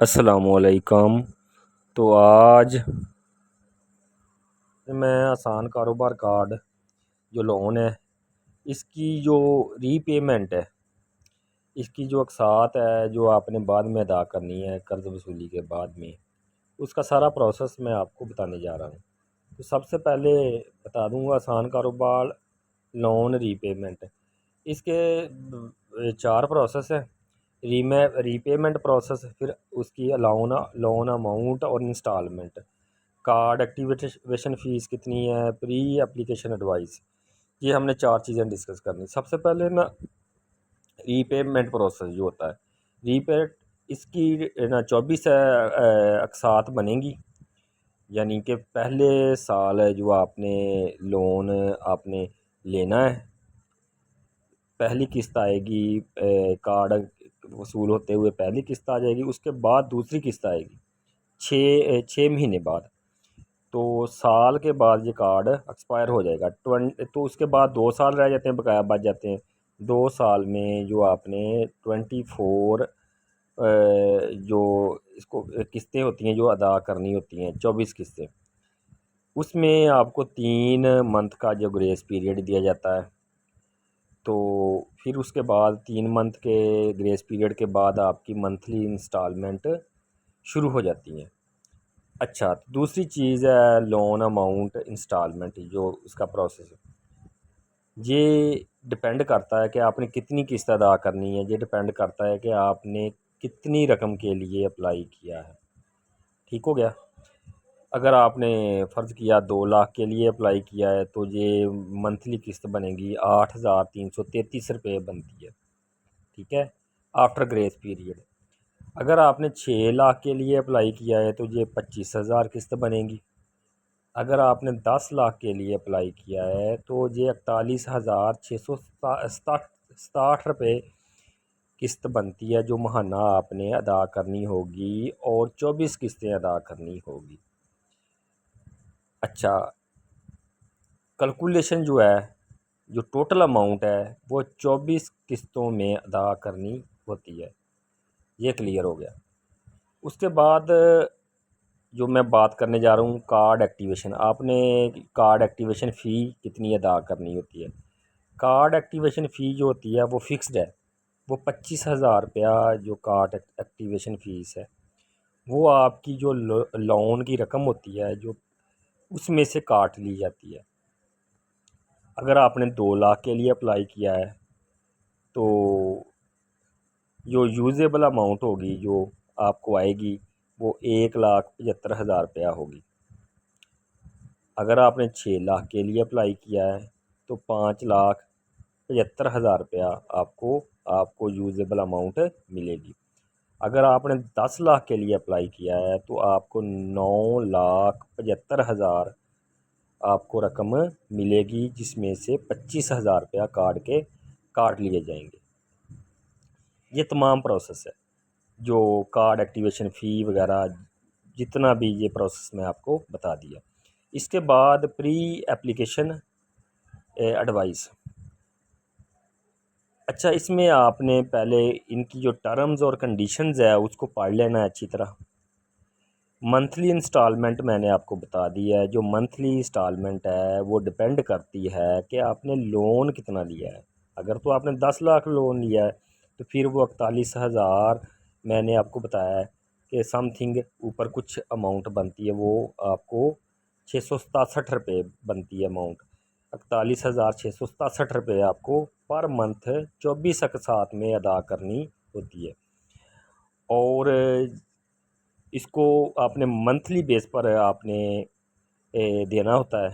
السلام علیکم۔ تو آج میں آسان کاروبار کارڈ جو لون ہے اس کی جو ری پیمنٹ ہے، اس کی جو اقساط ہے جو آپ نے بعد میں ادا کرنی ہے قرض وصولی کے بعد میں، اس کا سارا پروسیس میں آپ کو بتانے جا رہا ہوں۔ تو سب سے پہلے بتا دوں گا آسان کاروبار لون ری پیمنٹ، اس کے 4 پروسیس ہیں۔ ری پیمنٹ پروسیس، پھر اس کی لون اماؤنٹ اور انسٹالمنٹ، کارڈ ایکٹیویشن فیس کتنی ہے، پری اپلیکیشن ایڈوائس، یہ ہم نے 4 چیزیں ڈسکس کرنی۔ سب سے پہلے نا ری پیمنٹ پروسیس جو ہوتا ہے، ری پیمنٹ اس کی 24 اقساط بنیں گی، یعنی کہ پہلے سال جو آپ نے لون آپ نے لینا ہے، پہلی قسط آئے گی، کارڈ وصول ہوتے ہوئے پہلی قسط آ جائے گی، اس کے بعد دوسری قسط آئے گی 6 مہینے بعد۔ تو سال کے بعد یہ کارڈ ایکسپائر ہو جائے گا، تو اس کے بعد 2 سال رہ جاتے ہیں، بقایا بچ جاتے ہیں۔ 2 سال میں جو آپ نے 24 جو اس کو قسطیں ہوتی ہیں جو ادا کرنی ہوتی ہیں، 24 قسطیں، اس میں آپ کو 3 منتھ کا جو گریس پیریڈ دیا جاتا ہے۔ تو پھر اس کے بعد 3 منتھ کے گریس پیریڈ کے بعد آپ کی منتھلی انسٹالمنٹ شروع ہو جاتی ہیں۔ اچھا، دوسری چیز ہے لون اماؤنٹ انسٹالمنٹ، جو اس کا پروسیس ہے، یہ ڈپینڈ کرتا ہے کہ آپ نے کتنی قسط ادا کرنی ہے، یہ ڈپینڈ کرتا ہے کہ آپ نے کتنی رقم کے لیے اپلائی کیا ہے۔ ٹھیک ہو گیا؟ اگر آپ نے فرض کیا 2 لاکھ کے لیے اپلائی کیا ہے تو یہ منتھلی قسط بنے گی 8,333 روپے بنتی ہے، ٹھیک ہے، آفٹر گریس پیریڈ۔ اگر آپ نے 6 لاکھ کے لیے اپلائی کیا ہے تو یہ 25,000 قسط بنے گی۔ اگر آپ نے 10 لاکھ کے لیے اپلائی کیا ہے تو یہ 41,667 روپے قسط بنتی ہے، جو ماہانہ آپ نے ادا کرنی ہوگی اور 24 قسطیں ادا کرنی ہوگی۔ اچھا، کیلکولیشن جو ہے، جو ٹوٹل اماؤنٹ ہے وہ 24 قسطوں میں ادا کرنی ہوتی ہے۔ یہ کلیئر ہو گیا؟ اس کے بعد جو میں بات کرنے جا رہا ہوں کارڈ ایکٹیویشن، آپ نے کارڈ ایکٹیویشن فی کتنی ادا کرنی ہوتی ہے۔ کارڈ ایکٹیویشن فی جو ہوتی ہے وہ فکسڈ ہے، وہ 25,000 روپیہ جو کارڈ ایکٹیویشن فیس ہے، وہ آپ کی جو لون کی رقم ہوتی ہے جو اس میں سے کاٹ لی جاتی ہے۔ اگر آپ نے 2 لاکھ کے لیے اپلائی کیا ہے تو جو یوزیبل اماؤنٹ ہوگی جو آپ کو آئے گی وہ 1,75,000 روپیہ ہوگی۔ اگر آپ نے 6 لاکھ کے لیے اپلائی کیا ہے تو 5,75,000 روپیہ آپ کو یوزیبل اماؤنٹ ملے گی۔ اگر آپ نے 10 لاکھ کے لیے اپلائی کیا ہے تو آپ کو 9,75,000 آپ کو رقم ملے گی، جس میں سے 25,000 روپیہ کارڈ کے کاٹ لیے جائیں گے۔ یہ تمام پروسیس ہے جو کارڈ ایکٹیویشن فی وغیرہ جتنا بھی یہ پروسیس میں آپ کو بتا دیا۔ اس کے بعد پری اپلیکیشن ایڈوائس۔ اچھا، اس میں آپ نے پہلے ان کی جو ٹرمز اور کنڈیشنز ہے اس کو پڑھ لینا ہے اچھی طرح۔ منتھلی انسٹالمنٹ میں نے آپ کو بتا دیا ہے، جو منتھلی انسٹالمنٹ ہے وہ ڈپینڈ کرتی ہے کہ آپ نے لون کتنا لیا ہے۔ اگر تو آپ نے 10 لاکھ لون لیا ہے تو پھر وہ 41,000 میں نے آپ کو بتایا ہے کہ سم تھنگ اوپر کچھ اماؤنٹ بنتی ہے، وہ آپ کو 667 روپے بنتی ہے اماؤنٹ۔ 41,667 روپے آپ کو پر منتھ 24 اقساط میں ادا کرنی ہوتی ہے، اور اس کو آپ نے منتھلی بیس پر آپ نے دینا ہوتا ہے۔